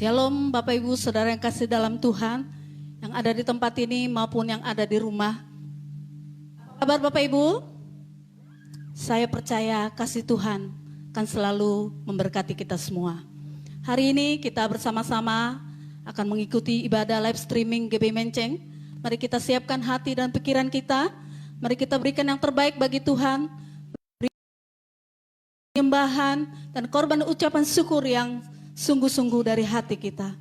Shalom Bapak Ibu Saudara yang kasih dalam Tuhan, yang ada di tempat ini maupun yang ada di rumah. Apa kabar Bapak Ibu? Saya percaya kasih Tuhan akan selalu memberkati kita semua. Hari ini kita bersama-sama akan mengikuti ibadah live streaming GB Menceng. Mari kita siapkan hati dan pikiran kita. Mari kita berikan yang terbaik bagi Tuhan. Penyembahan dan korban ucapan syukur yang sungguh-sungguh dari hati kita.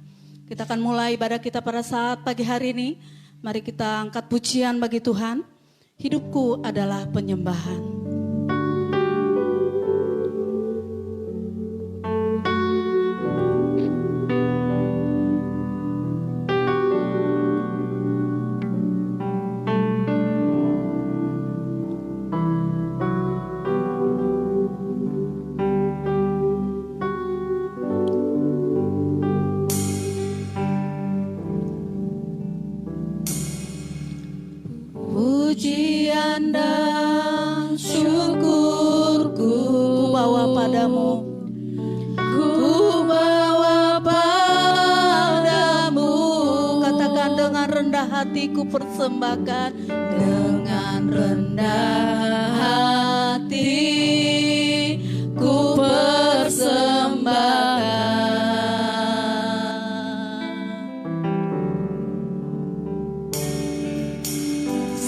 Kita akan mulai ibadah kita pada saat pagi hari ini. Mari kita angkat pujian bagi Tuhan. Hidupku adalah penyembahan. Pujian dan syukurku bawa padamu, ku bawa padamu. Katakan dengan rendah hatiku persembahkan, dengan rendah hati ku persembahkan.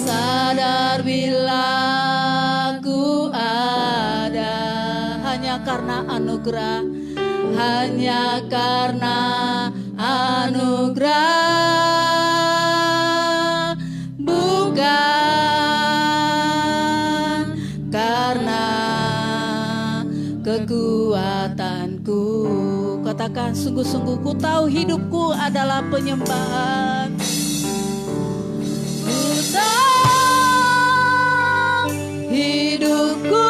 Sadar bila ku ada hanya karena anugerah, hanya karena anugerah, bukan karena kekuatanku. Katakan sungguh-sungguh ku tahu hidupku adalah penyembahan. Hidupku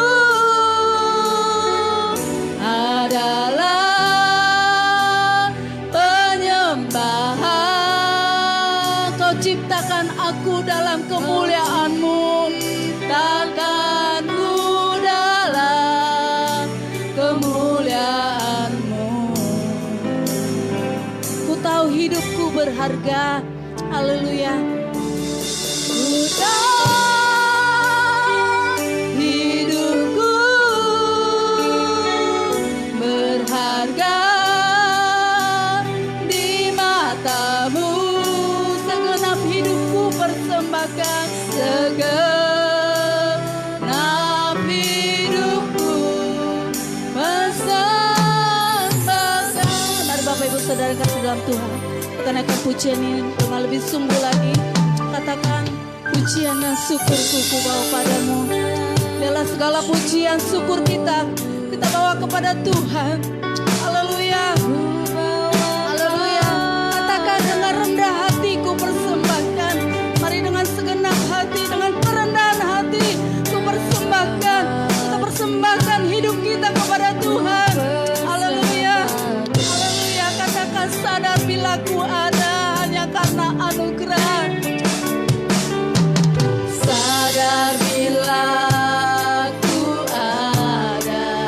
adalah penyembahan. Kau ciptakan aku dalam kemuliaan-Mu, takkan ku dalam kemuliaan-Mu. Ku tahu hidupku berharga. Haleluya. Ku tahu segenap hidupku persembahkan. Mari Bapak Ibu Saudara kasih dalam Tuhan, kita naikkan pujian ini dengan lebih sungguh lagi. Katakan pujian dan syukurku ku bawa padamu. Biarlah segala pujian syukur kita bawa kepada Tuhan. Haleluya. Haleluya. Katakan dengan rendah hatiku persembahkan. Mari dengan segenap hati, dengan kerendahan hati, ku persembahkan. Kita persembahkan hidup kita kepada Tuhan. Haleluya. Haleluya. Katakan sadar bila ku ada hanya karena anugerah. Sadar bila ku ada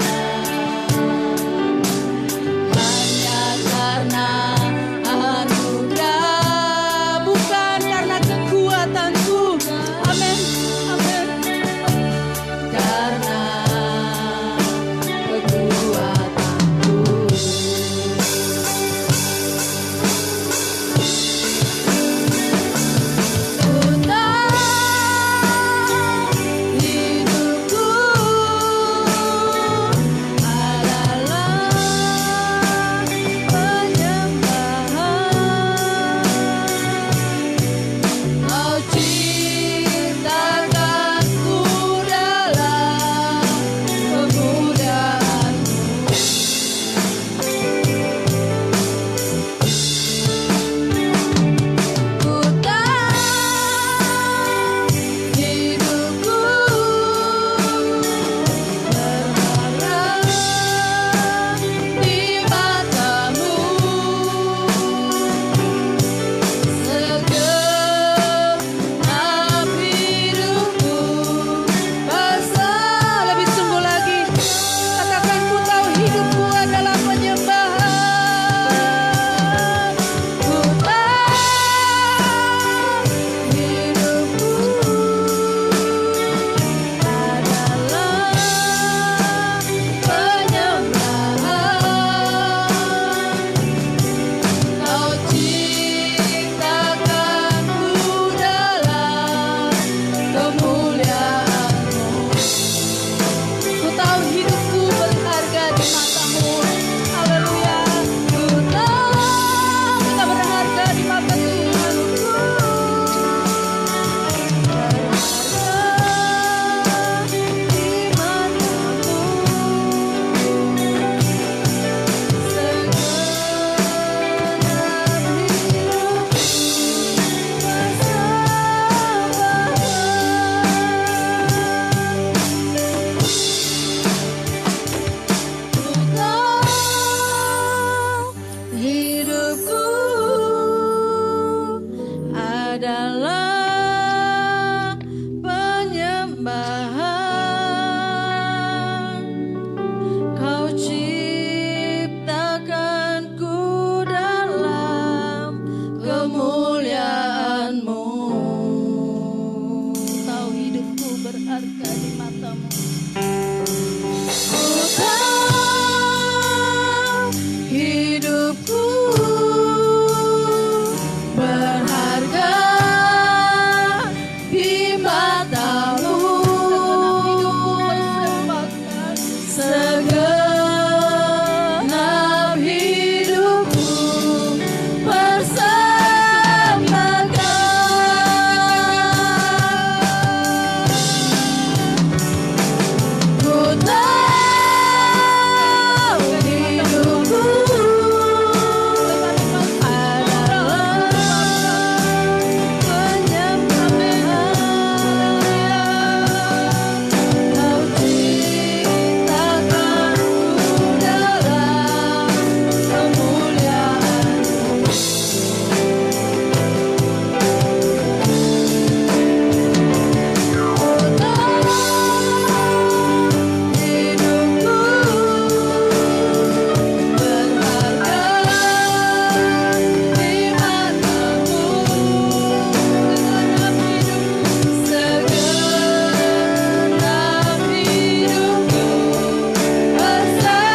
adalah penyembahan. Kau ciptakanku dalam kemuliaan-Mu. Tahu hidupku berharga di mata-Mu. Ku tahu hidupku berharga di mata-Mu. Segenap hidupku persembahkan. Ku tahu hidupku adalah penyembahan. Kau ciptakanku dalam kemuliaan-Mu. Ku tahu hidupku berharga di mata-Mu. Segenap hidupku persembahkan.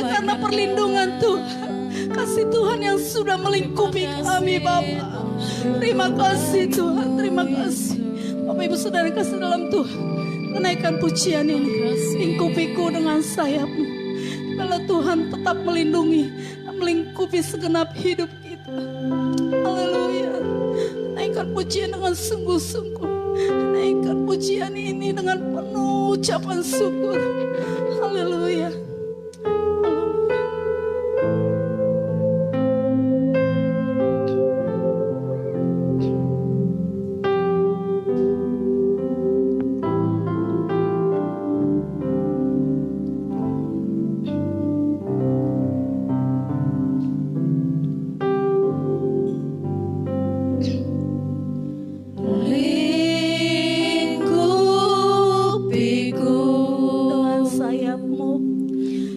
Karena perlindungan Tuhan, kasih Tuhan yang sudah melingkupi kami Bapa. Terima kasih Tuhan, terima kasih Bapak Ibu Saudara kasih dalam Tuhan. Menaikkan pujian ini, lingkupiku dengan sayap-Mu. Kalau Tuhan tetap melindungi dan melingkupi segenap hidup kita. Haleluya. Naikkan pujian dengan sungguh-sungguh. Naikkan pujian ini dengan penuh ucapan syukur. Haleluya.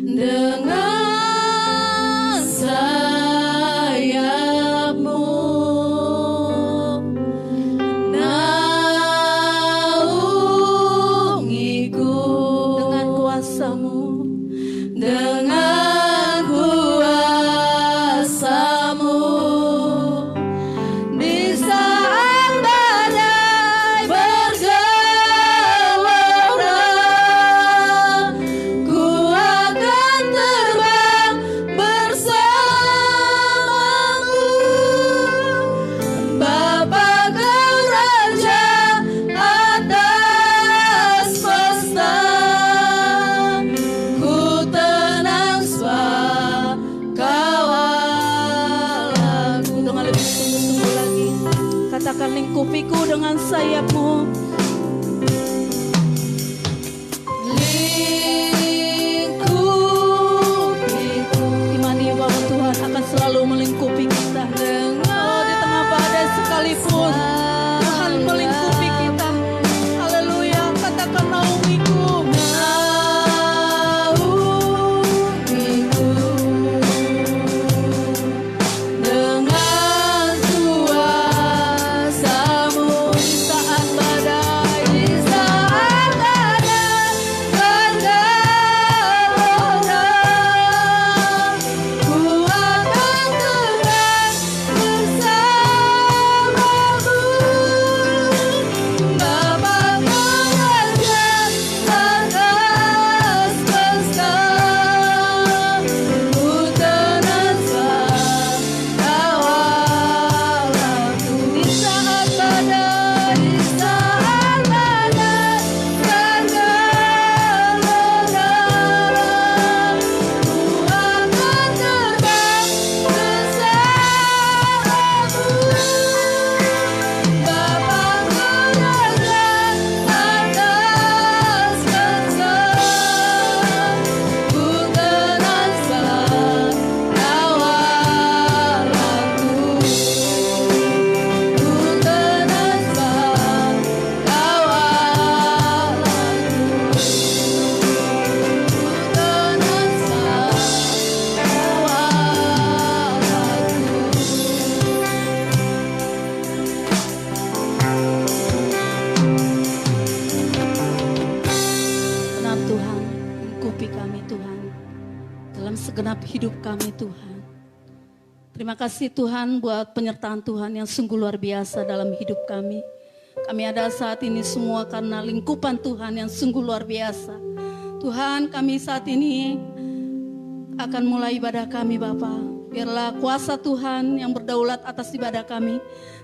dengan sayap-Mu, naungiku dengan kuasa-Mu, dengan kuasa-Mu. Di saat badai bergelora, ku akan terbang bersama-Mu. Bapa, Kau Raja atas semesta, ku tenang sebab Kau Allahku. Dengan lebih sungguh-sungguh lagi, katakan, lingkupiku dengan sayap-Mu. Lingkupiku, imani bahwa Tuhan akan selalu melingkupi kita. Oh, di tengah badai sekalipun Tuhan melingkupi kita. Haleluya, katakan, naungiku, naungiku dengan kuasa-Mu. Di saat badai, di saat badai bergelora, ku akan terbang bersama-Mu. Bapa, Kau Raja atas semesta, ku tenang sebab Kau Allahku. Di saat badai, di saat badai bergelora, ku akan terbang bersama-Mu. Bapa, Kau Raja atas semesta, ku tenang sebab Kau Allahku. Ku tenang sebab Kau Allahku. Ku tenang sebab Kau Allahku. Benar Tuhan, lingkupi kami Tuhan, dalam segenap hidup kami Tuhan. Terima kasih Tuhan buat penyertaan Tuhan yang sungguh luar biasa dalam hidup kami. Kami ada saat ini semua karena lingkupan Tuhan yang sungguh luar biasa. Tuhan, kami saat ini akan mulai ibadah kami Bapa. Biarlah kuasa Tuhan yang berdaulat atas ibadah kami,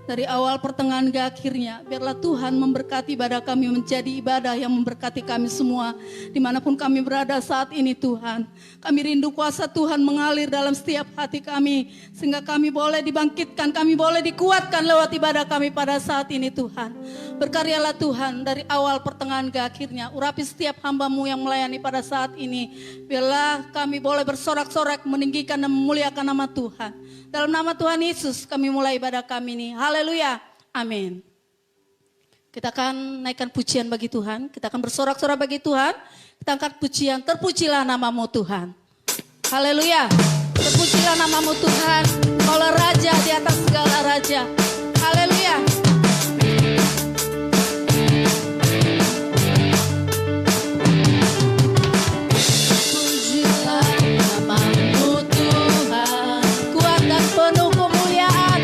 dari awal pertengahan hingga akhirnya. Biarlah Tuhan memberkati ibadah kami menjadi ibadah yang memberkati kami semua, dimanapun kami berada saat ini Tuhan. Kami rindu kuasa Tuhan mengalir dalam setiap hati kami, sehingga kami boleh dibangkitkan, kami boleh dikuatkan lewat ibadah kami pada saat ini Tuhan. Berkaryalah Tuhan dari awal pertengahan hingga akhirnya. Urapi setiap hamba-Mu yang melayani pada saat ini. Biarlah kami boleh bersorak-sorak meninggikan dan memuliakan nama Tuhan. Dalam nama Tuhan Yesus kami mulai ibadah kami ini. Haleluya. Amin. Kita akan naikkan pujian bagi Tuhan. Kita akan bersorak-sorak bagi Tuhan. Kita angkat pujian. Terpujilah nama-Mu Tuhan. Haleluya. Terpujilah nama-Mu Tuhan. Kaulah Raja di atas segala raja. Haleluya. Penuh kemuliaan,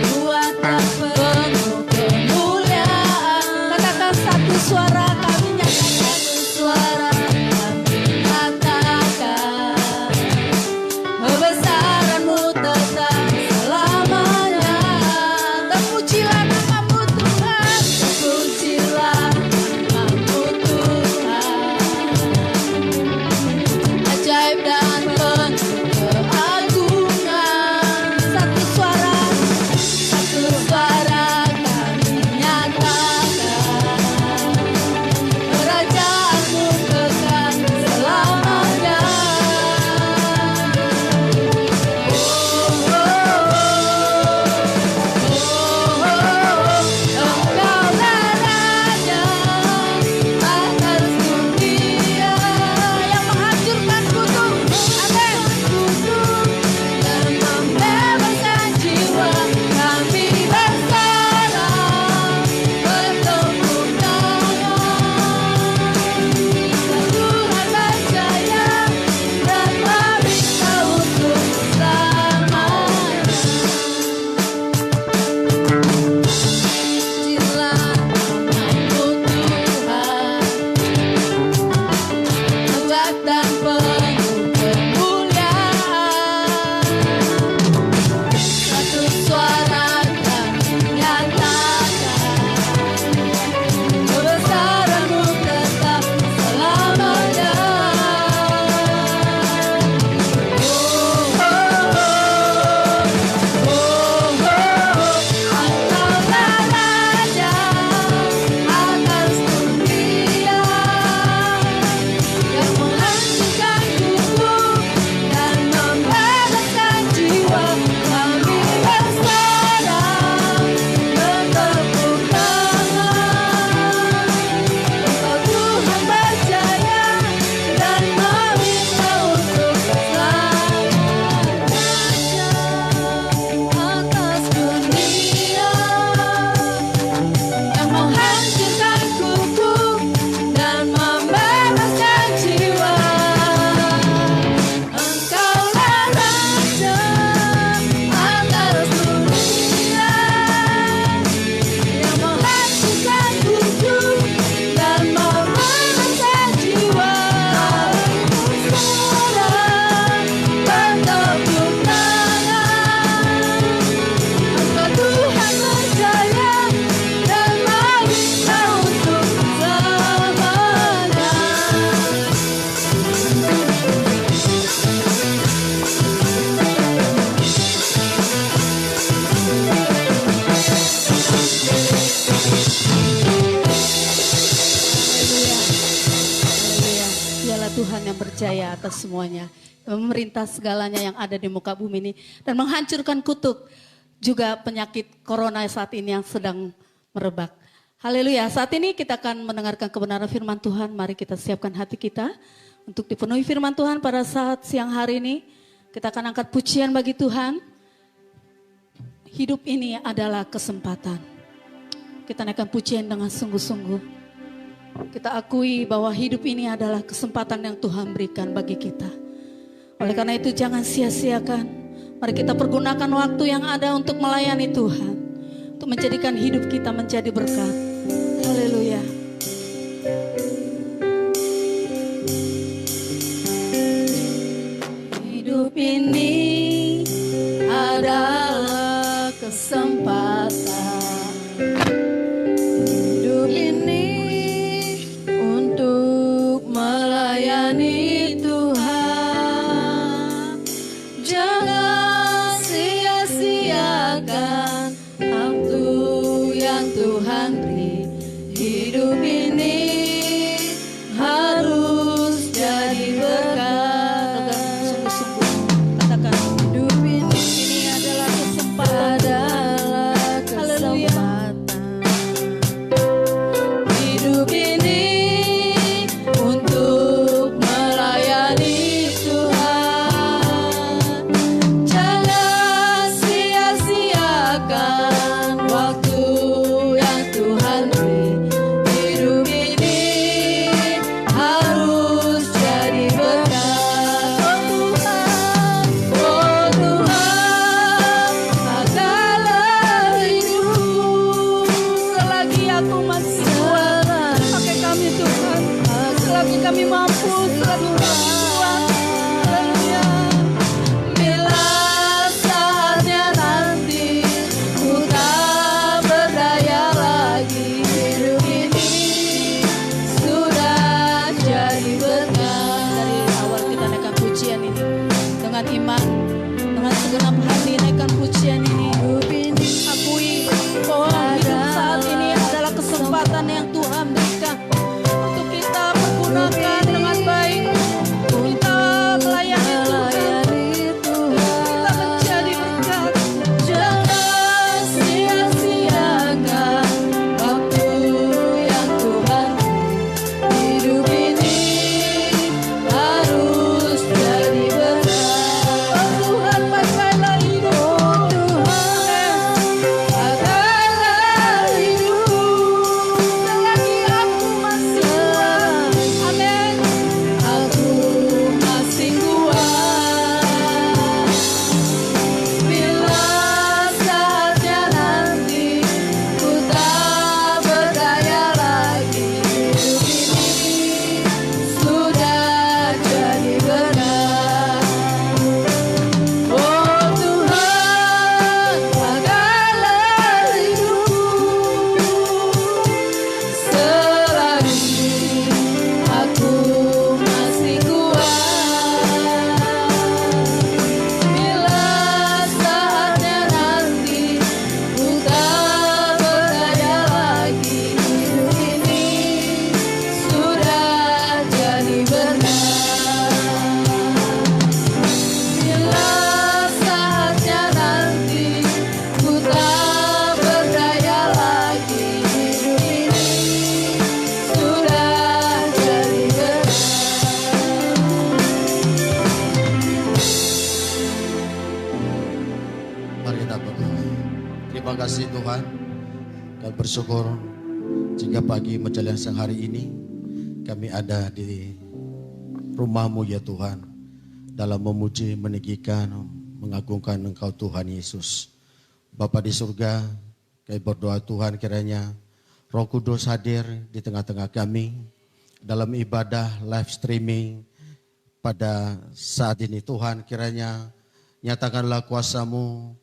katakan satu suara kami nyatakan, suara kami katakan, kebesaran-Mu tetap selamanya. Terpujilah nama-Mu jaya atas semuanya. Memerintah segalanya yang ada di muka bumi ini. Dan menghancurkan kutuk juga penyakit corona saat ini yang sedang merebak. Haleluya. Saat ini kita akan mendengarkan kebenaran firman Tuhan. Mari kita siapkan hati kita untuk dipenuhi firman Tuhan pada saat siang hari ini. Kita akan angkat pujian bagi Tuhan. Hidup ini adalah kesempatan. Kita naikkan pujian dengan sungguh-sungguh. Kita akui bahwa hidup ini adalah kesempatan yang Tuhan berikan bagi kita. Oleh karena itu jangan sia-siakan. Mari kita pergunakan waktu yang ada untuk melayani Tuhan. Untuk menjadikan hidup kita menjadi berkat. Haleluya. Hidup ini adalah kesempatan. Hidup ini untuk melayani Tuhan. Jangan sia-siakan waktu yang Tuhan beri. Hidup ini harus jadi berkat. Sungguh-sungguh katakan, hidup ini adalah kesempatan. Haleluya. Hidup ini untuk melayani Tuhan. Jangan sia-siakan waktu yang Tuhan beri. Hidup ini harus jadi berkat. Oh Tuhan, padalah hidupku. Selagi aku masih kuat, pakai kami Tuhan. Selagi kami mampu, selagi kami kuat. Haleluya. Bila saatnya nanti ku tak berdaya lagi, hidup ini sudah jadi berkat. Dari awal kita naikkan pujian ini dengan iman, dengan segenap hati naikkan pujian ini. Hidup ini akui bahwa hidup saat ini adalah kesempatan yang Tuhan berikan untuk kita pergunakan dengan baik. Kita melayani Tuhan, kita menjadi berkat. Jangan sia-siakan waktu yang Tuhan beri. Hidup ini harus jadi berkat. Oh Tuhan, pakailah hidup. Tuhan, pakailah hidupku. Selagi aku masih kuat. Amin. Aku masih kuat. Bila saatnya nanti ku tak berdaya lagi, hidup ini sudah jadi berkat. Oh Tuhan, pakailah hidupku. Selagi aku masih kuat. Bila saatnya nanti ku tak berdaya lagi, hidup ini sudah jadi berkat. Bila saatnya nanti ku tak berdaya lagi, hidup ini sudah jadi berkat. Mari kita berdoa. Terima kasih Tuhan. Kami bersyukur jika pagi menjelang siang hari ini kami ada di rumah-Mu ya Tuhan. Dalam memuji, meninggikan, mengagungkan Engkau Tuhan Yesus. Bapa di surga, kami berdoa Tuhan kiranya Roh Kudus hadir di tengah-tengah kami dalam ibadah live streaming pada saat ini Tuhan. Kiranya nyatakanlah kuasa-Mu,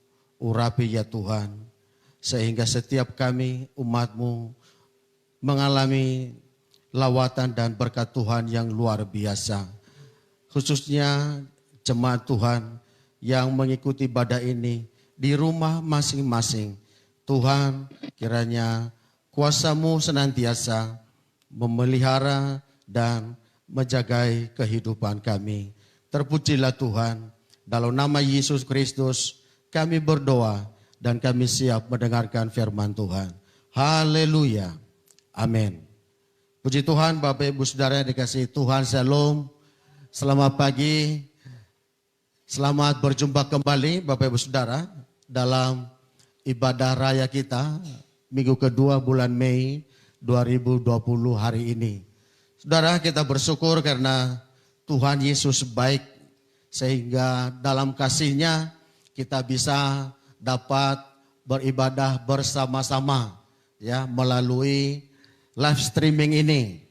urapi ya Tuhan, sehingga setiap kami umat-Mu mengalami lawatan dan berkat Tuhan yang luar biasa. Khususnya jemaat Tuhan yang mengikuti ibadah ini di rumah masing-masing. Tuhan, kiranya kuasa-Mu senantiasa memelihara dan menjagai kehidupan kami. Terpujilah Tuhan. Dalam nama Yesus Kristus kami berdoa dan kami siap mendengarkan firman Tuhan. Haleluya. Amin. Puji Tuhan, Bapak Ibu Saudara yang dikasihi Tuhan, Shalom. Selamat pagi. Selamat berjumpa kembali Bapak Ibu Saudara dalam ibadah raya kita minggu kedua bulan Mei 2020 hari ini. Saudara, kita bersyukur karena Tuhan Yesus baik sehingga dalam kasih-Nya kita bisa dapat beribadah bersama-sama ya melalui live streaming ini.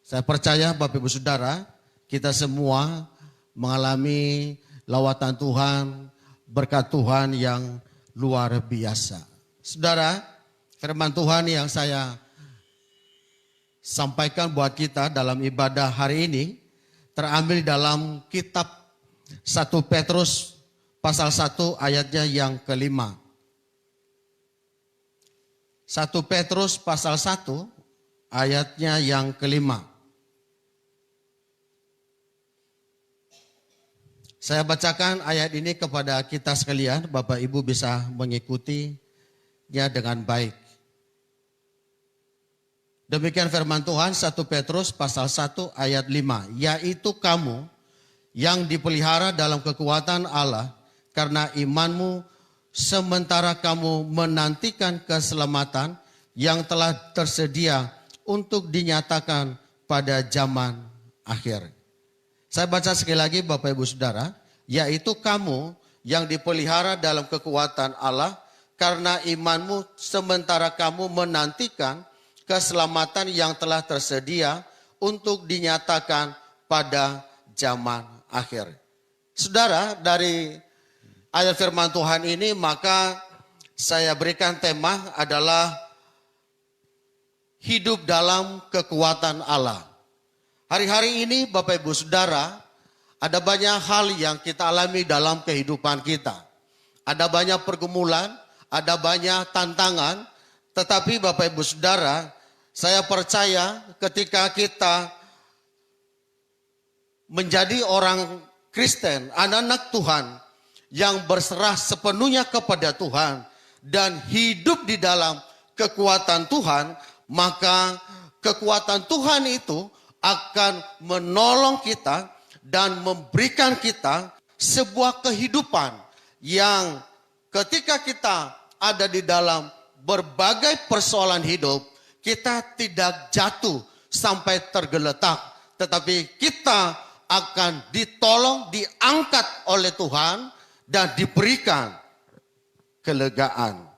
Saya percaya Bapak Ibu Saudara, kita semua mengalami lawatan Tuhan, berkat Tuhan yang luar biasa. Saudara, firman Tuhan yang saya sampaikan buat kita dalam ibadah hari ini terambil dalam kitab 1 Petrus pasal 1 ayatnya yang kelima. 1 Petrus pasal 1 ayatnya yang kelima. Saya bacakan ayat ini kepada kita sekalian, Bapak Ibu bisa mengikutinya dengan baik. Demikian firman Tuhan 1 Petrus pasal 1 ayat 5. Yaitu kamu yang dipelihara dalam kekuatan Allah karena imanmu sementara kamu menantikan keselamatan yang telah tersedia untuk dinyatakan pada zaman akhir. Saya baca sekali lagi Bapak Ibu Saudara, yaitu kamu yang dipelihara dalam kekuatan Allah karena imanmu sementara kamu menantikan keselamatan yang telah tersedia untuk dinyatakan pada zaman akhir. Saudara, dari ayat firman Tuhan ini maka saya berikan tema adalah hidup dalam kekuatan Allah. Hari-hari ini Bapak Ibu Saudara, ada banyak hal yang kita alami dalam kehidupan kita. Ada banyak pergumulan, ada banyak tantangan. Tetapi Bapak Ibu Saudara, saya percaya ketika kita menjadi orang Kristen, anak-anak Tuhan yang berserah sepenuhnya kepada Tuhan dan hidup di dalam kekuatan Tuhan, maka kekuatan Tuhan itu akan menolong kita dan memberikan kita sebuah kehidupan yang ketika kita ada di dalam berbagai persoalan hidup, kita tidak jatuh sampai tergeletak, tetapi kita akan ditolong, diangkat oleh Tuhan dan diberikan kelegaan.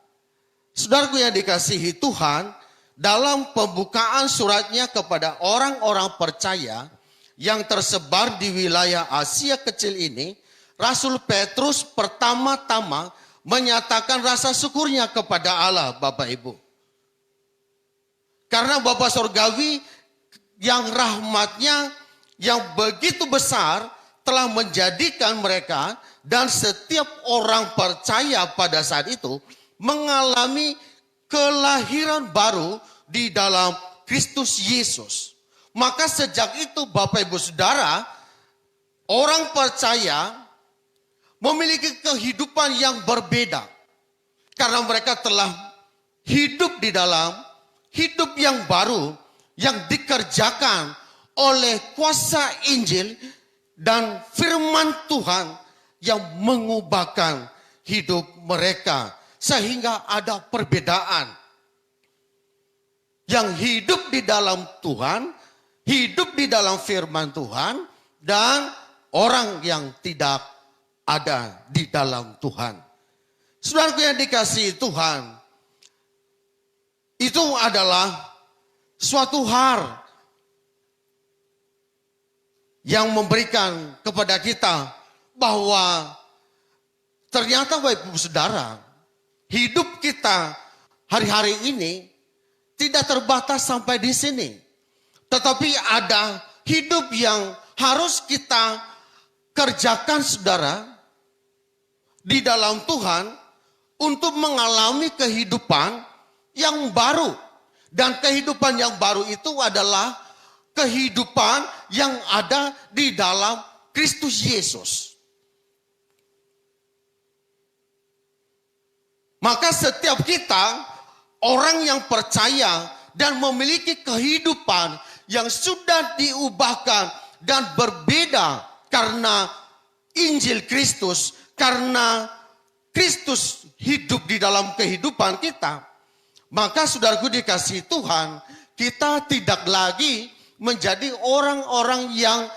Saudaraku yang dikasihi Tuhan, dalam pembukaan suratnya kepada orang-orang percaya yang tersebar di wilayah Asia kecil ini, Rasul Petrus pertama-tama menyatakan rasa syukurnya kepada Allah, Bapak Ibu. Karena Bapa Surgawi yang rahmatnya yang begitu besar telah menjadikan mereka dan setiap orang percaya pada saat itu mengalami kelahiran baru di dalam Kristus Yesus. Maka sejak itu Bapak Ibu Saudara, orang percaya memiliki kehidupan yang berbeda. Karena mereka telah hidup di dalam hidup yang baru yang dikerjakan oleh kuasa Injil dan firman Tuhan yang mengubahkan hidup mereka. Sehingga ada perbedaan. Yang hidup di dalam Tuhan, hidup di dalam firman Tuhan, dan orang yang tidak ada di dalam Tuhan. Saudaraku yang dikasihi Tuhan, itu adalah suatu hal yang memberikan kepada kita bahwa ternyata Bapak Ibu Saudara, hidup kita hari-hari ini tidak terbatas sampai di sini. Tetapi ada hidup yang harus kita kerjakan saudara di dalam Tuhan untuk mengalami kehidupan yang baru. Dan kehidupan yang baru itu adalah kehidupan yang ada di dalam Kristus Yesus. Maka setiap kita, orang yang percaya dan memiliki kehidupan yang sudah diubahkan dan berbeda karena Injil Kristus, karena Kristus hidup di dalam kehidupan kita, maka saudaraku dikasihi Tuhan, kita tidak lagi menjadi orang-orang yang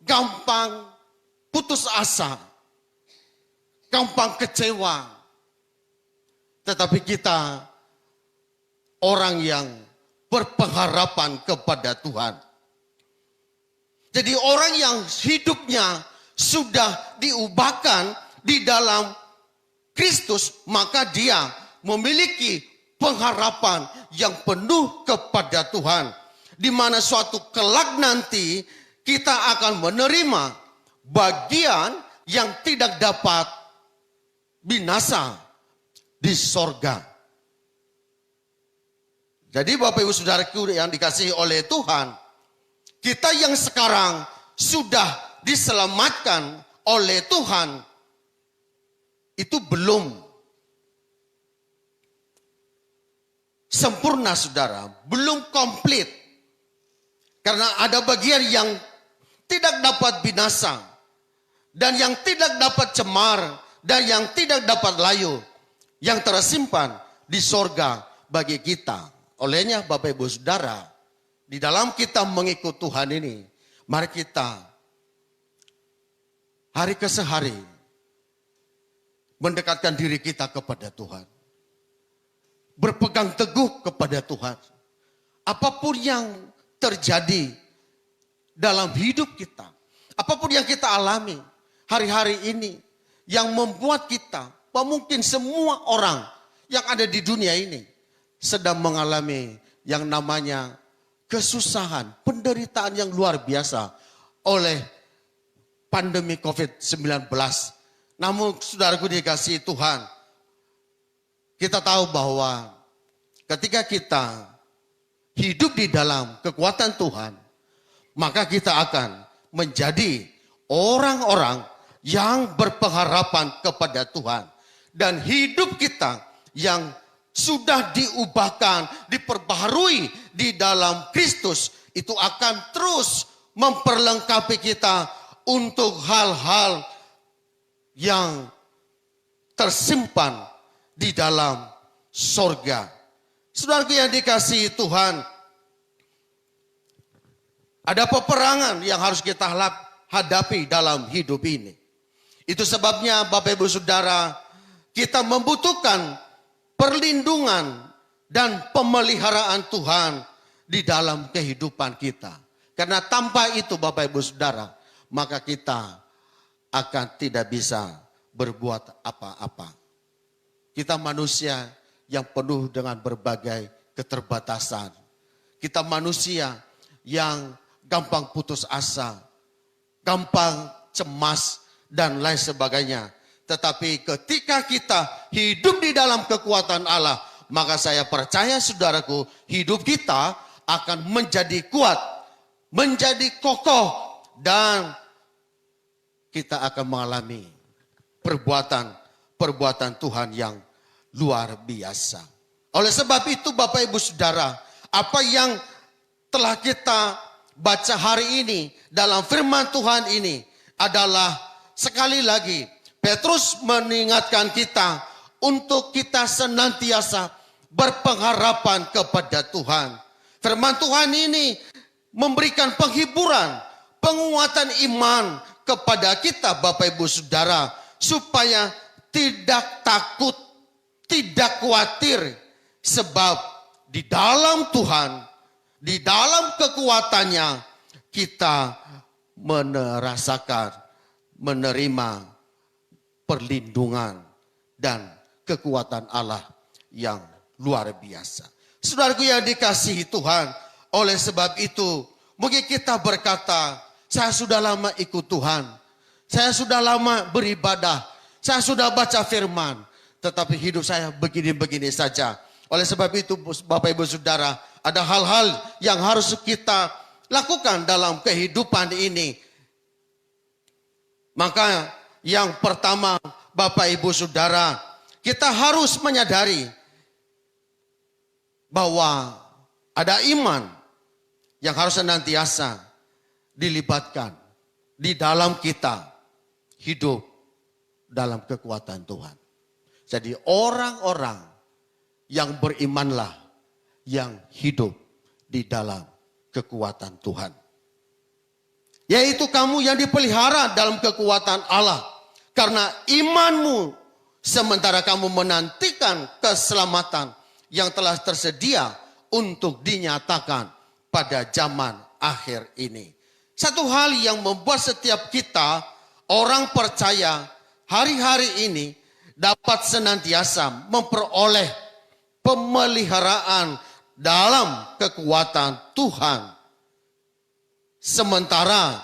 gampang putus asa, gampang kecewa. Tetapi kita orang yang berpengharapan kepada Tuhan. Jadi orang yang hidupnya sudah diubahkan di dalam Kristus, maka dia memiliki pengharapan yang penuh kepada Tuhan. Di mana suatu kelak nanti kita akan menerima bagian yang tidak dapat binasa di sorga. Jadi Bapak Ibu Saudaraku yang dikasihi oleh Tuhan, kita yang sekarang sudah diselamatkan oleh Tuhan, itu belum sempurna saudara, belum komplit. Karena ada bagian yang tidak dapat binasa, dan yang tidak dapat cemar, dan yang tidak dapat layu, yang tersimpan di sorga bagi kita. Olehnya Bapak Ibu Saudara, di dalam kita mengikut Tuhan ini, mari kita hari ke sehari mendekatkan diri kita kepada Tuhan. Berpegang teguh kepada Tuhan. Apapun yang terjadi dalam hidup kita, apapun yang kita alami hari-hari ini, yang membuat kita, mungkin semua orang yang ada di dunia ini sedang mengalami yang namanya kesusahan, penderitaan yang luar biasa oleh pandemi COVID-19. Namun saudaraku dikasihi Tuhan, kita tahu bahwa ketika kita hidup di dalam kekuatan Tuhan, maka kita akan menjadi orang-orang yang berpengharapan kepada Tuhan. Dan hidup kita yang sudah diubahkan, diperbaharui di dalam Kristus, itu akan terus memperlengkapi kita untuk hal-hal yang tersimpan di dalam sorga. Saudaraku yang dikasihi Tuhan, ada peperangan yang harus kita hadapi dalam hidup ini. Itu sebabnya Bapak Ibu Saudara, kita membutuhkan perlindungan dan pemeliharaan Tuhan di dalam kehidupan kita. Karena tanpa itu Bapak Ibu Saudara, maka kita akan tidak bisa berbuat apa-apa. Kita manusia yang penuh dengan berbagai keterbatasan. Kita manusia yang gampang putus asa, gampang cemas, dan lain sebagainya. Tetapi ketika kita hidup di dalam kekuatan Allah, maka saya percaya saudaraku, hidup kita akan menjadi kuat, menjadi kokoh, dan kita akan mengalami perbuatan Tuhan yang luar biasa. Oleh sebab itu Bapak Ibu Saudara, apa yang telah kita baca hari ini dalam firman Tuhan ini adalah sekali lagi Petrus mengingatkan kita untuk kita senantiasa berpengharapan kepada Tuhan. Firman Tuhan ini memberikan penghiburan, penguatan iman kepada kita Bapak Ibu Saudara, supaya tidak takut, tidak khawatir, sebab di dalam Tuhan, di dalam kekuatannya kita merasakan, menerima perlindungan dan kekuatan Allah yang luar biasa. Saudaraku yang dikasihi Tuhan, oleh sebab itu mungkin kita berkata, saya sudah lama ikut Tuhan, saya sudah lama beribadah, saya sudah baca firman, tetapi hidup saya begini-begini saja. Oleh sebab itu Bapak Ibu Saudara, ada hal-hal yang harus kita lakukan dalam kehidupan ini. Maka yang pertama, Bapak Ibu Saudara, kita harus menyadari bahwa ada iman yang harus senantiasa dilibatkan di dalam kita hidup dalam kekuatan Tuhan. Jadi orang-orang yang berimanlah yang hidup di dalam kekuatan Tuhan. Yaitu kamu yang dipelihara dalam kekuatan Allah. Karena imanmu sementara kamu menantikan keselamatan yang telah tersedia untuk dinyatakan pada zaman akhir ini. Satu hal yang membuat setiap kita orang percaya hari-hari ini dapat senantiasa memperoleh pemeliharaan dalam kekuatan Tuhan. Sementara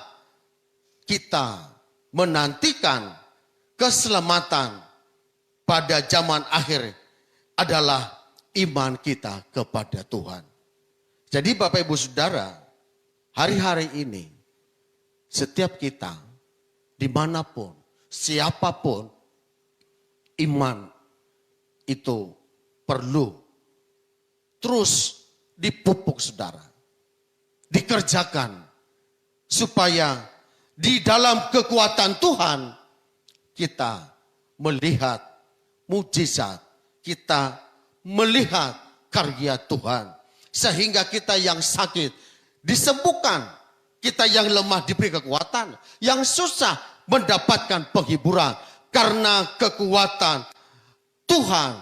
kita menantikan keselamatan pada zaman akhir adalah iman kita kepada Tuhan. Jadi Bapak Ibu Saudara, hari-hari ini setiap kita dimanapun, siapapun, iman itu perlu terus dipupuk saudara. Dikerjakan supaya di dalam kekuatan Tuhan kita melihat mujizat, kita melihat karya Tuhan. Sehingga kita yang sakit disembuhkan, kita yang lemah diberi kekuatan, yang susah mendapatkan penghiburan. Karena kekuatan Tuhan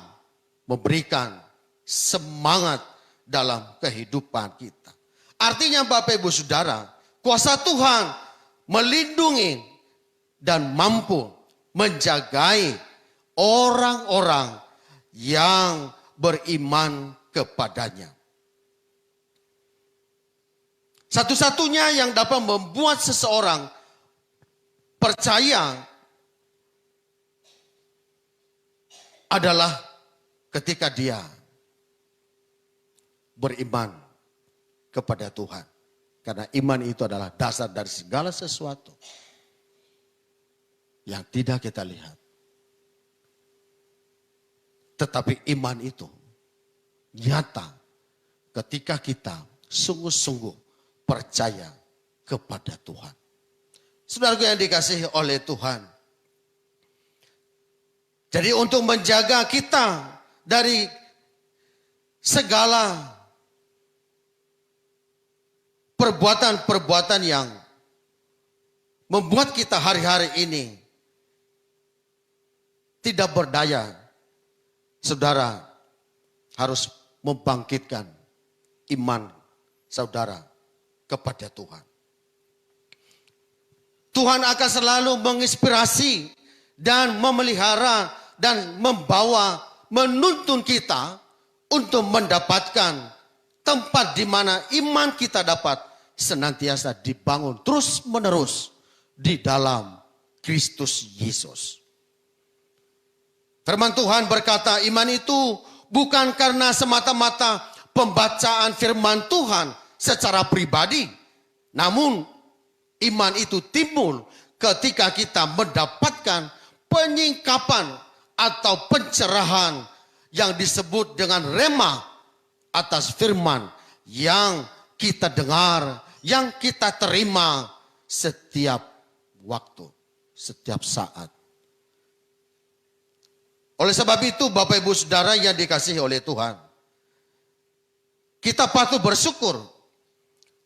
memberikan semangat dalam kehidupan kita. Artinya Bapak Ibu Saudara, kuasa Tuhan melindungi dan mampu menjagai orang-orang yang beriman kepadanya. Satu-satunya yang dapat membuat seseorang percaya adalah ketika dia beriman kepada Tuhan. Karena iman itu adalah dasar dari segala sesuatu yang tidak kita lihat. Tetapi iman itu nyata ketika kita sungguh-sungguh percaya kepada Tuhan. Saudaraku yang dikasihi oleh Tuhan. Jadi untuk menjaga kita dari segala perbuatan-perbuatan yang membuat kita hari-hari ini tidak berdaya, saudara harus membangkitkan iman saudara kepada Tuhan. Tuhan akan selalu menginspirasi dan memelihara dan membawa, menuntun kita untuk mendapatkan tempat di mana iman kita dapat senantiasa dibangun terus menerus di dalam Kristus Yesus. Firman Tuhan berkata, iman itu bukan karena semata-mata pembacaan firman Tuhan secara pribadi. Namun iman itu timbul ketika kita mendapatkan penyingkapan atau pencerahan yang disebut dengan rema atas firman yang kita dengar, yang kita terima setiap waktu, setiap saat. Oleh sebab itu Bapak Ibu Saudara yang dikasihi oleh Tuhan, kita patut bersyukur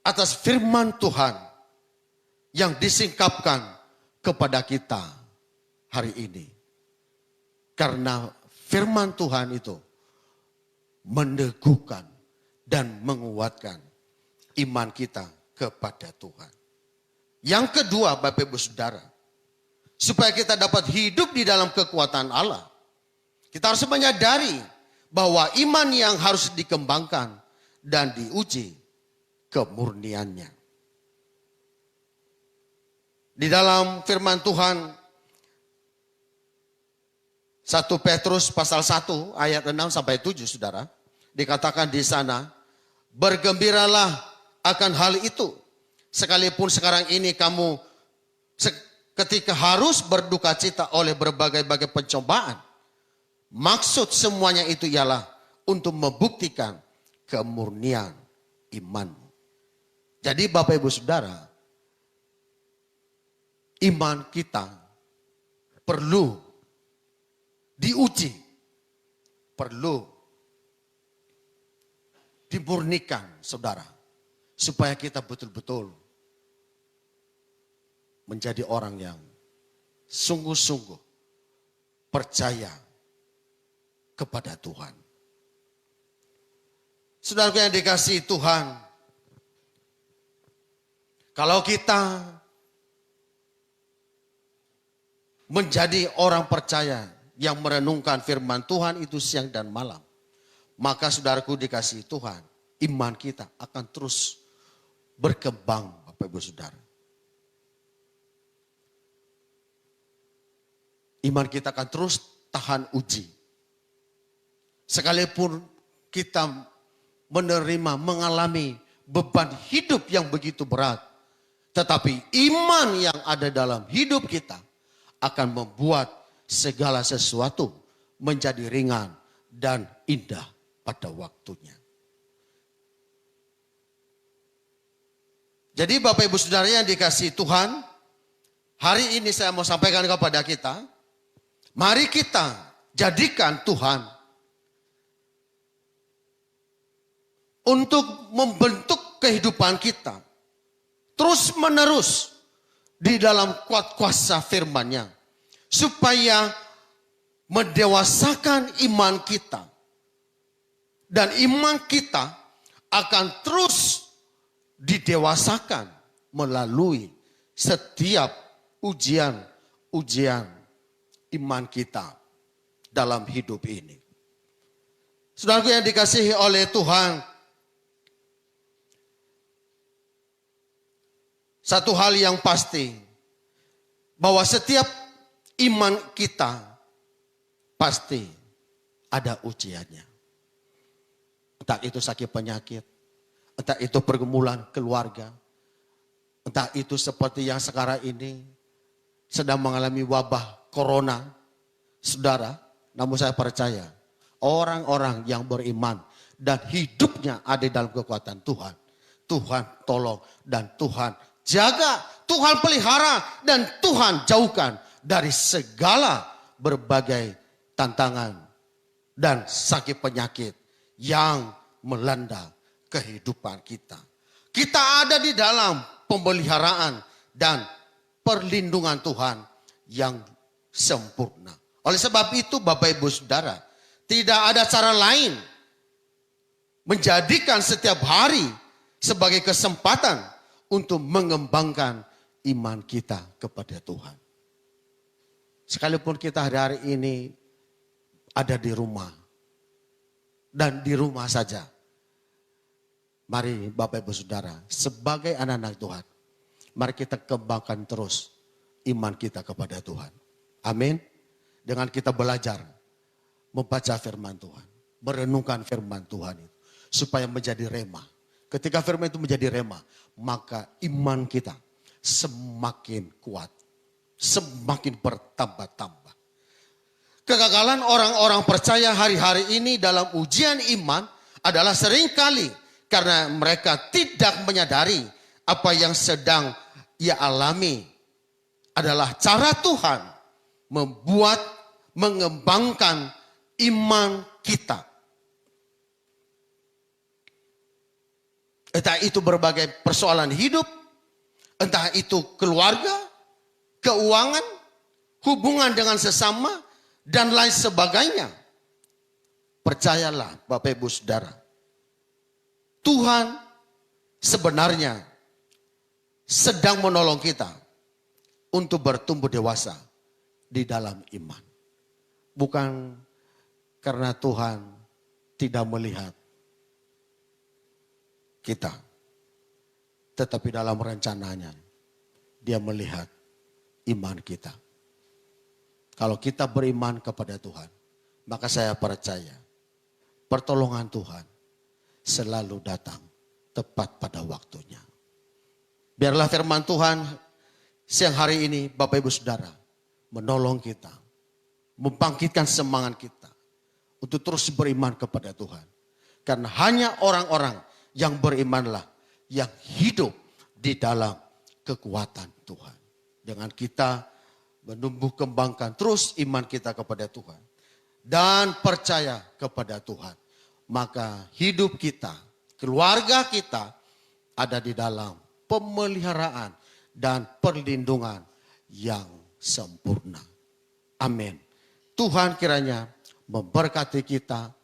atas firman Tuhan yang disingkapkan kepada kita hari ini. Karena firman Tuhan itu meneguhkan dan menguatkan iman kita kepada Tuhan. Yang kedua Bapak Ibu Saudara, supaya kita dapat hidup di dalam kekuatan Allah, kita harus menyadari bahwa iman yang harus dikembangkan dan diuji kemurniannya. Di dalam firman Tuhan 1 Petrus pasal 1 ayat 6 sampai 7 saudara. Dikatakan di sana, bergembiralah akan hal itu Sekalipun sekarang ini kamu ketika harus berduka cita oleh berbagai-bagai pencobaan. Maksud semuanya itu ialah untuk membuktikan kemurnian imanmu. Jadi Bapak Ibu Saudara, iman kita perlu diuji, perlu dimurnikan saudara. Supaya kita betul-betul menjadi orang yang sungguh-sungguh percaya kepada Tuhan. Saudaraku yang dikasihi Tuhan, kalau kita menjadi orang percaya yang merenungkan firman Tuhan itu siang dan malam, maka saudaraku dikasihi Tuhan, iman kita akan terus berkembang, Bapak Ibu Saudara. Iman kita akan terus tahan uji. Sekalipun kita menerima, mengalami beban hidup yang begitu berat, tetapi iman yang ada dalam hidup kita akan membuat segala sesuatu menjadi ringan dan indah pada waktunya. Jadi Bapak Ibu Saudara yang dikasihi Tuhan, hari ini saya mau sampaikan kepada kita, mari kita jadikan Tuhan untuk membentuk kehidupan kita terus menerus di dalam kuat kuasa firman-Nya, supaya mendewasakan iman kita. Dan iman kita akan terus didewasakan melalui setiap ujian iman kita dalam hidup ini. Saudaraku yang dikasihi oleh Tuhan, satu hal yang pasti, bahwa setiap iman kita pasti ada ujiannya. Entah itu sakit penyakit, entah itu pergumulan keluarga, entah itu seperti yang sekarang ini sedang mengalami wabah corona. Saudara, namun saya percaya orang-orang yang beriman dan hidupnya ada dalam kekuatan Tuhan, Tuhan tolong dan Tuhan jaga, Tuhan pelihara dan Tuhan jauhkan dari segala berbagai tantangan dan sakit penyakit yang melanda kehidupan kita. Kita ada di dalam pemeliharaan dan perlindungan Tuhan yang sempurna. Oleh sebab itu Bapak Ibu Saudara, tidak ada cara lain menjadikan setiap hari sebagai kesempatan untuk mengembangkan iman kita kepada Tuhan. Sekalipun kita hari-hari ini ada di rumah, dan di rumah saja, mari Bapak Ibu Saudara, sebagai anak-anak Tuhan, mari kita kembangkan terus iman kita kepada Tuhan. Amin. Dengan kita belajar membaca firman Tuhan, merenungkan firman Tuhan itu, supaya menjadi rema. Ketika firman itu menjadi rema, maka iman kita semakin kuat, semakin bertambah-tambah. Kegagalan orang-orang percaya hari-hari ini dalam ujian iman adalah seringkali karena mereka tidak menyadari apa yang sedang ia alami adalah cara Tuhan mengembangkan iman kita. Entah itu berbagai persoalan hidup, entah itu keluarga, keuangan, hubungan dengan sesama, dan lain sebagainya. Percayalah Bapak Ibu Saudara, Tuhan sebenarnya sedang menolong kita untuk bertumbuh dewasa di dalam iman. Bukan karena Tuhan tidak melihat kita, tetapi dalam rencananya Dia melihat iman kita. Kalau kita beriman kepada Tuhan, maka saya percaya pertolongan Tuhan selalu datang tepat pada waktunya. Biarlah firman Tuhan siang hari ini Bapak Ibu Saudara menolong kita. Membangkitkan semangat kita untuk terus beriman kepada Tuhan. Karena hanya orang-orang yang berimanlah yang hidup di dalam kekuatan Tuhan. Dengan kita menumbuh kembangkan terus iman kita kepada Tuhan. Dan percaya kepada Tuhan. Maka hidup kita, keluarga kita ada di dalam pemeliharaan dan perlindungan yang sempurna. Amin. Tuhan kiranya memberkati kita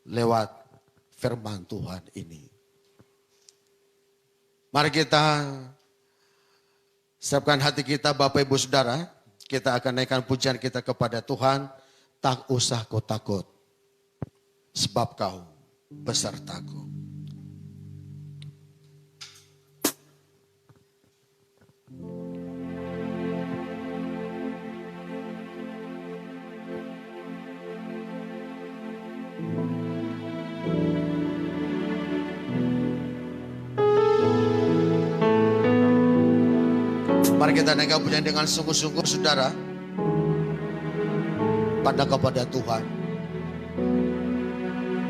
lewat firman Tuhan ini. Mari kita siapkan hati kita Bapak Ibu Saudara. Kita akan naikkan pujian kita kepada Tuhan. Tak usah kau takut, sebab kau besertaku. Mari kita naikkan pujian dengan sungguh-sungguh saudara. Pada kepada Tuhan.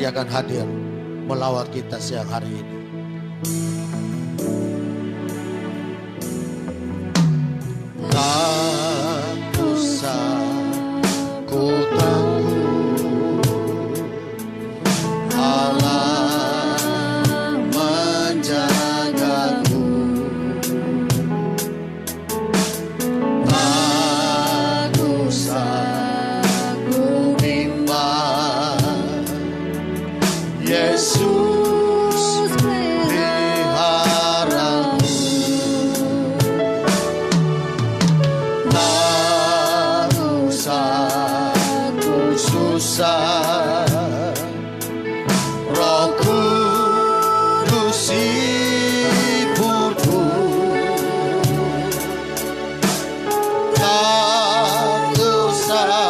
Dia akan hadir melawat kita siang hari ini. Tak usah ku takut, Allah menjagaku. Tak usah Yesus peliharaku. Tak usah ku susah, Roh Kudus hiburku. Tak usah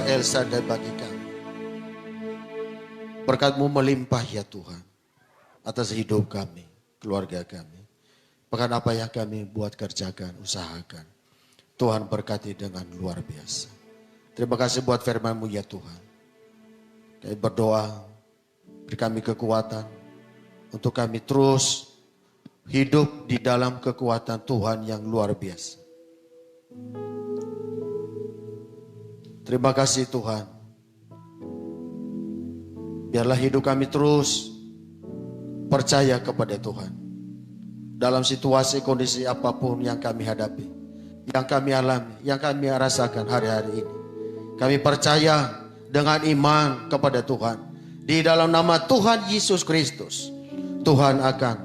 Elsa dan bagi kami. Berkat-Mu melimpah ya Tuhan atas hidup kami, keluarga kami. Bahkan apa yang kami buat kerjakan, usahakan. Tuhan berkati dengan luar biasa. Terima kasih buat firman-Mu ya Tuhan. Kami berdoa, beri kami kekuatan untuk kami terus hidup di dalam kekuatan Tuhan yang luar biasa. Terima kasih Tuhan. Biarlah hidup kami terus percaya kepada Tuhan. Dalam situasi kondisi apapun yang kami hadapi, yang kami alami, yang kami rasakan hari-hari ini. Kami percaya dengan iman kepada Tuhan. Di dalam nama Tuhan Yesus Kristus, Tuhan akan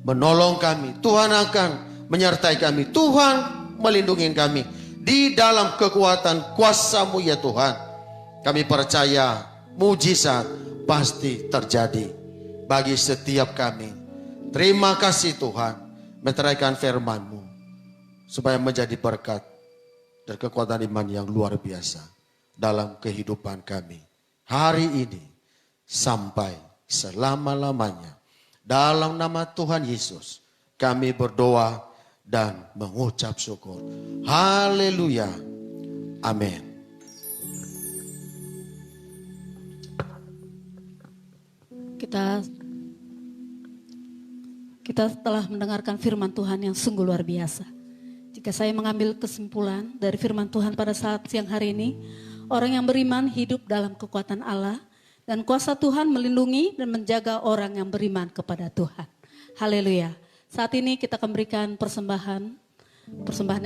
menolong kami. Tuhan akan menyertai kami. Tuhan melindungi kami. Di dalam kekuatan kuasa-Mu ya Tuhan. Kami percaya mujizat pasti terjadi bagi setiap kami. Terima kasih Tuhan. Meteraikan firman-Mu supaya menjadi berkat dan kekuatan iman yang luar biasa dalam kehidupan kami hari ini sampai selama-lamanya. Dalam nama Tuhan Yesus kami berdoa dan mengucap syukur. Haleluya. Amin. Kita telah mendengarkan firman Tuhan yang sungguh luar biasa. Jika saya mengambil kesimpulan dari firman Tuhan pada saat siang hari ini, orang yang beriman hidup dalam kekuatan Allah dan kuasa Tuhan melindungi dan menjaga orang yang beriman kepada Tuhan. Haleluya. Saat ini kita akan berikan persembahan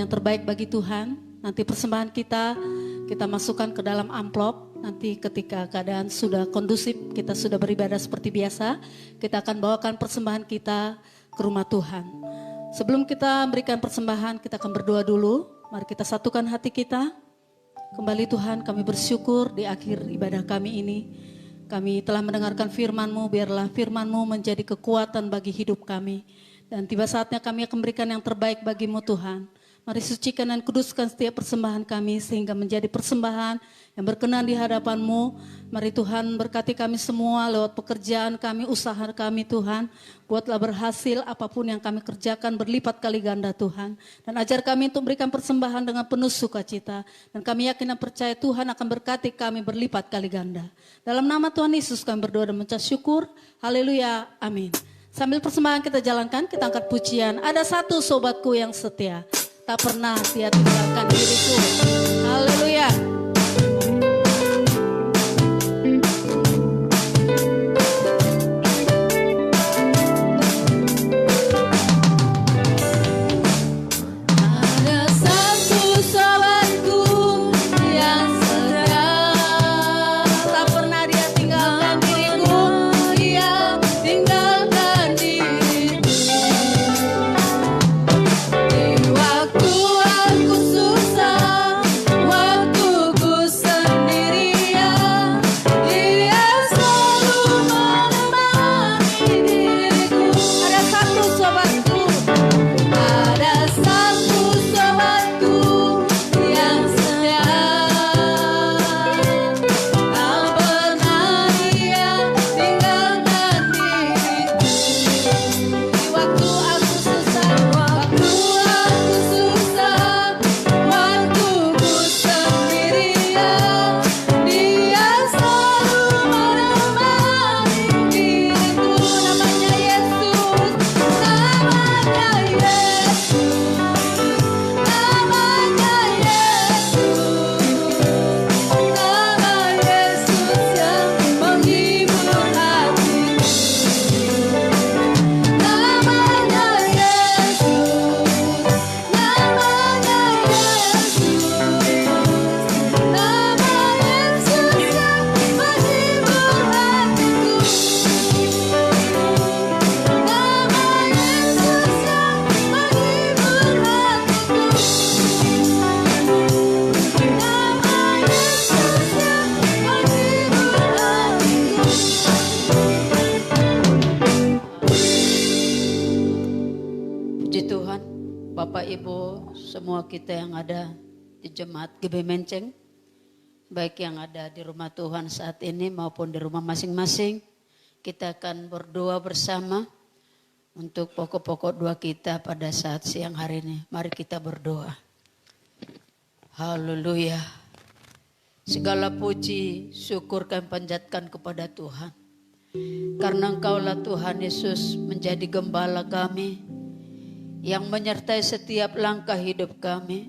yang terbaik bagi Tuhan. Nanti persembahan kita masukkan ke dalam amplop. Nanti ketika keadaan sudah kondusif, kita sudah beribadah seperti biasa, kita akan bawakan persembahan kita ke rumah Tuhan. Sebelum kita memberikan persembahan, kita akan berdoa dulu. Mari kita satukan hati kita. Kembali Tuhan, kami bersyukur di akhir ibadah kami ini. Kami telah mendengarkan firman-Mu, biarlah firman-Mu menjadi kekuatan bagi hidup kami. Dan tiba saatnya kami akan memberikan yang terbaik bagi-Mu Tuhan. Mari sucikan dan kuduskan setiap persembahan kami sehingga menjadi persembahan yang berkenan di hadapan-Mu. Mari Tuhan berkati kami semua lewat pekerjaan kami, usaha kami Tuhan. Buatlah berhasil apapun yang kami kerjakan berlipat kali ganda Tuhan. Dan ajar kami untuk memberikan persembahan dengan penuh sukacita. Dan kami yakin dan percaya Tuhan akan berkati kami berlipat kali ganda. Dalam nama Tuhan Yesus kami berdoa dan mengucap syukur. Haleluya, amin. Sambil persembahan kita jalankan, kita angkat pujian. Ada satu sobatku yang setia, tak pernah dia tinggalkan diriku. Haleluya. Ada satu sobatku yang setia, tak pernah dia tinggalkan diriku. Dia tinggalkan diriku. Di waktu aku susah, waktu ku sendirian, Dia selalu menemani diriku. Ada satu sobatku, ada satu sobatku yang setia, tak pernah dia tinggalkan diriku. Di waktu aku susah, waktu ku sendirian, Dia selalu menemani diriku. Namanya Yesus, namanya Yesus, namanya Yesus, nama Yesus yang menghibur hatiku. Namanya Yesus, namanya Yesus, nama Yesus yang menghibur hatiku. Nama Yesus yang menghibur hatiku. Nama Yesus yang menghibur hatiku. Puji Tuhan, Bapak Ibu, semua kita yang ada di Jemaat GB Menceng, baik yang ada di rumah Tuhan saat ini maupun di rumah masing-masing, kita akan berdoa bersama untuk pokok-pokok doa kita pada saat siang hari ini. Mari kita berdoa. Haleluya. Segala puji, syukur kami panjatkan kepada Tuhan. Karena Engkaulah Tuhan Yesus menjadi gembala kami, yang menyertai setiap langkah hidup kami.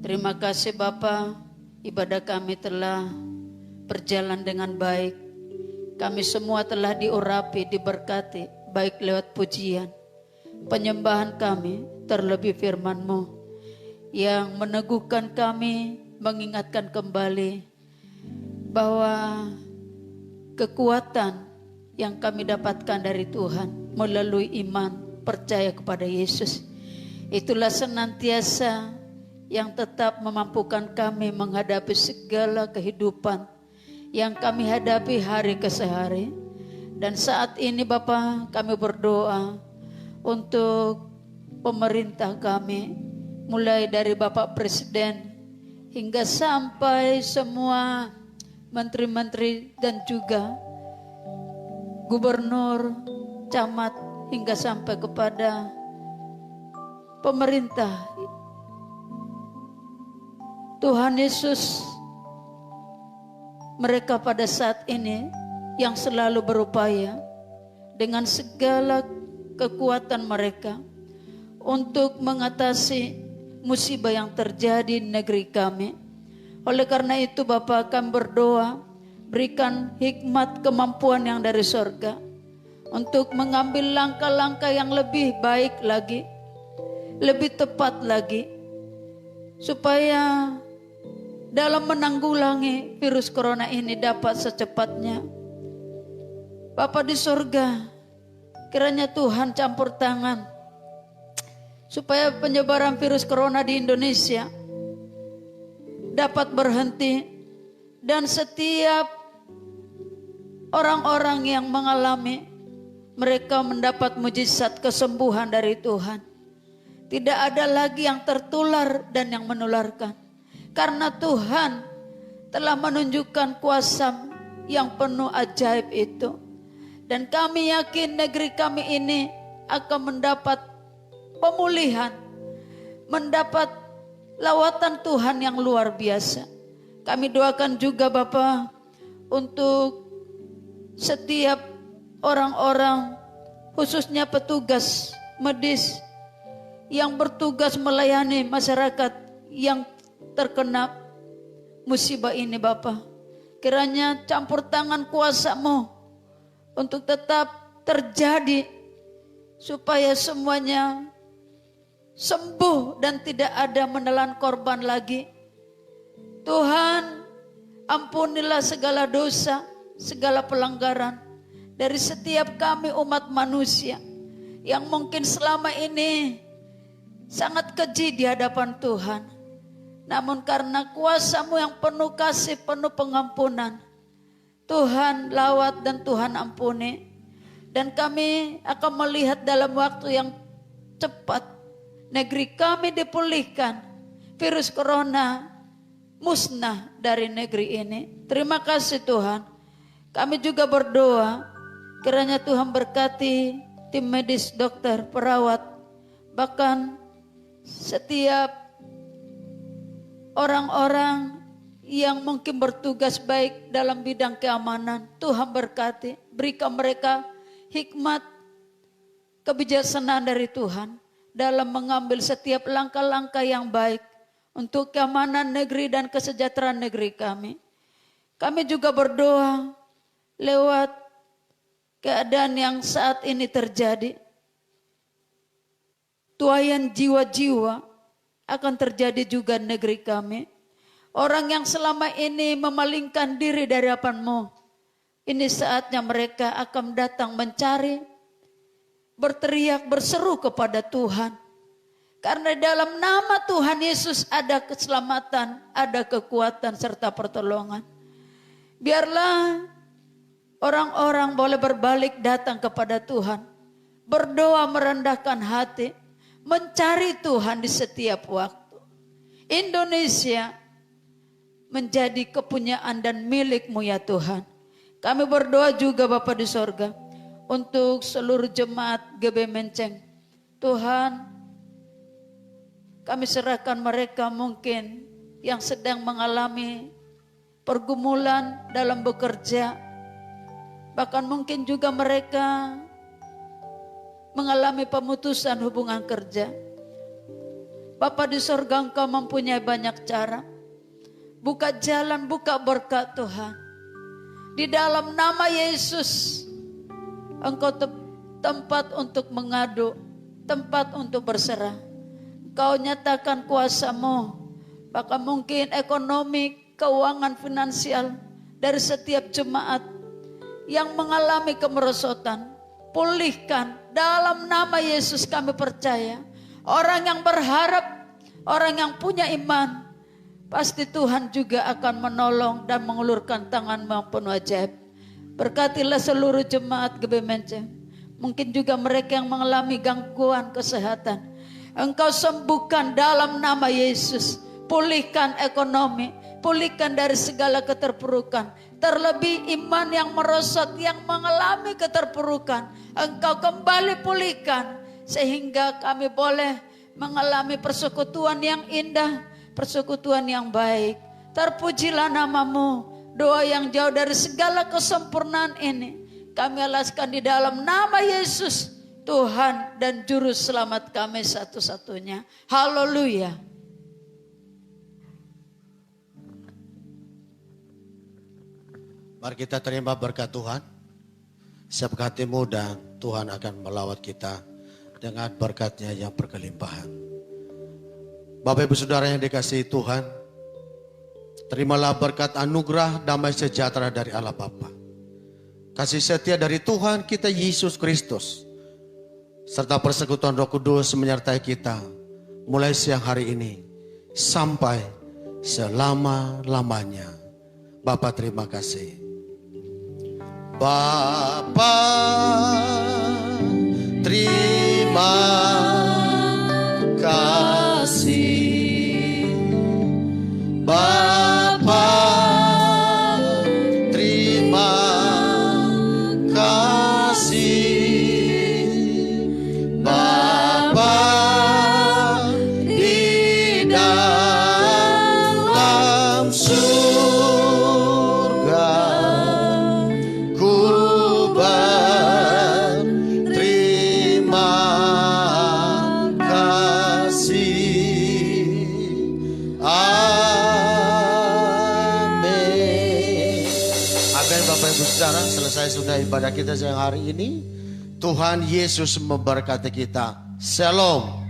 Terima kasih Bapa, ibadah kami telah berjalan dengan baik. Kami semua telah diurapi, diberkati, baik lewat pujian, penyembahan kami, terlebih firman-Mu yang meneguhkan kami, mengingatkan kembali bahwa kekuatan yang kami dapatkan dari Tuhan melalui iman, percaya kepada Yesus, itulah senantiasa yang tetap memampukan kami menghadapi segala kehidupan yang kami hadapi hari ke hari. Dan saat ini Bapa, kami berdoa untuk pemerintah kami, mulai dari Bapak Presiden hingga sampai semua menteri-menteri dan juga gubernur, camat, hingga sampai kepada pemerintah. Tuhan Yesus, mereka pada saat ini yang selalu berupaya dengan segala kekuatan mereka untuk mengatasi musibah yang terjadi di negeri kami. Oleh karena itu Bapa, kami berdoa, berikan hikmat kemampuan yang dari surga untuk mengambil langkah-langkah yang lebih baik lagi, lebih tepat lagi, supaya dalam menanggulangi virus corona ini dapat secepatnya. Bapa di surga, kiranya Tuhan campur tangan supaya penyebaran virus corona di Indonesia dapat berhenti, dan setiap orang-orang yang mengalami, mereka mendapat mujizat kesembuhan dari Tuhan. Tidak ada lagi yang tertular dan yang menularkan, karena Tuhan telah menunjukkan kuasa yang penuh ajaib itu. Dan kami yakin negeri kami ini akan mendapat pemulihan, mendapat lawatan Tuhan yang luar biasa. Kami doakan juga Bapa untuk setiap orang-orang, khususnya petugas medis yang bertugas melayani masyarakat yang terkena musibah ini Bapa. Kiranya campur tangan kuasa-Mu untuk tetap terjadi, supaya semuanya sembuh dan tidak ada menelan korban lagi. Tuhan, ampunilah segala dosa, segala pelanggaran dari setiap kami umat manusia yang mungkin selama ini sangat keji di hadapan Tuhan. Namun karena kuasa-Mu yang penuh kasih, penuh pengampunan, Tuhan lawat dan Tuhan ampuni. Dan kami akan melihat dalam waktu yang cepat negeri kami dipulihkan, virus corona musnah dari negeri ini. Terima kasih Tuhan. Kami juga berdoa, kiranya Tuhan berkati tim medis, dokter, perawat, bahkan setiap orang-orang yang mungkin bertugas baik dalam bidang keamanan. Tuhan berkati, berikan mereka hikmat, kebijaksanaan dari Tuhan dalam mengambil setiap langkah-langkah yang baik untuk keamanan negeri dan kesejahteraan negeri kami. Kami juga berdoa lewat keadaan yang saat ini terjadi. Tuaian jiwa-jiwa akan terjadi juga di negeri kami. Orang yang selama ini memalingkan diri dari hadapan-Mu, ini saatnya mereka akan datang mencari, berteriak, berseru kepada Tuhan. Karena dalam nama Tuhan Yesus ada keselamatan, ada kekuatan serta pertolongan. Biarlah orang-orang boleh berbalik datang kepada Tuhan, berdoa merendahkan hati, mencari Tuhan di setiap waktu. Indonesia menjadi kepunyaan dan milik-Mu ya Tuhan. Kami berdoa juga Bapa di sorga untuk seluruh jemaat GB Menceng. Tuhan, kami serahkan mereka mungkin yang sedang mengalami pergumulan dalam bekerja. Bahkan mungkin juga mereka mengalami pemutusan hubungan kerja. Bapa di sorga, Engkau mempunyai banyak cara. Buka jalan, buka berkat Tuhan. Di dalam nama Yesus, Engkau tempat untuk mengadu, tempat untuk berserah. Engkau nyatakan kuasa-Mu, bahkan mungkin ekonomi, keuangan finansial dari setiap jemaat yang mengalami kemerosotan. Pulihkan dalam nama Yesus, kami percaya. Orang yang berharap, orang yang punya iman, pasti Tuhan juga akan menolong dan mengulurkan tangan maupun ajaib. Berkatilah seluruh jemaat GBMC. Mungkin juga mereka yang mengalami gangguan kesehatan. Engkau sembuhkan dalam nama Yesus. Pulihkan ekonomi, pulihkan dari segala keterpurukan. Terlebih iman yang merosot, yang mengalami keterpurukan, Engkau kembali pulihkan. Sehingga kami boleh mengalami persekutuan yang indah, persekutuan yang baik. Terpujilah nama-Mu. Doa yang jauh dari segala kesempurnaan ini kami alaskan di dalam nama Yesus, Tuhan dan Juru Selamat kami satu-satunya. Haleluya. Mari kita terima berkat Tuhan. Siapkan hatimu dan Tuhan akan melawat kita dengan berkat-Nya yang berkelimpahan. Bapak Ibu Saudara yang dikasihi Tuhan, terimalah berkat anugerah damai sejahtera dari Allah Bapa, kasih setia dari Tuhan kita Yesus Kristus, serta persekutuan Roh Kudus menyertai kita mulai siang hari ini sampai selama-lamanya. Bapa terima kasih. Bapa terima kasih. Bapa terima kasih. Bapa di dalam surga, ku berterima kasih. Amin. Amin. Bapak Ibu Saudara, selesai sudah ibadah kita siang hari ini. Tuhan Yesus memberkati kita. Shalom.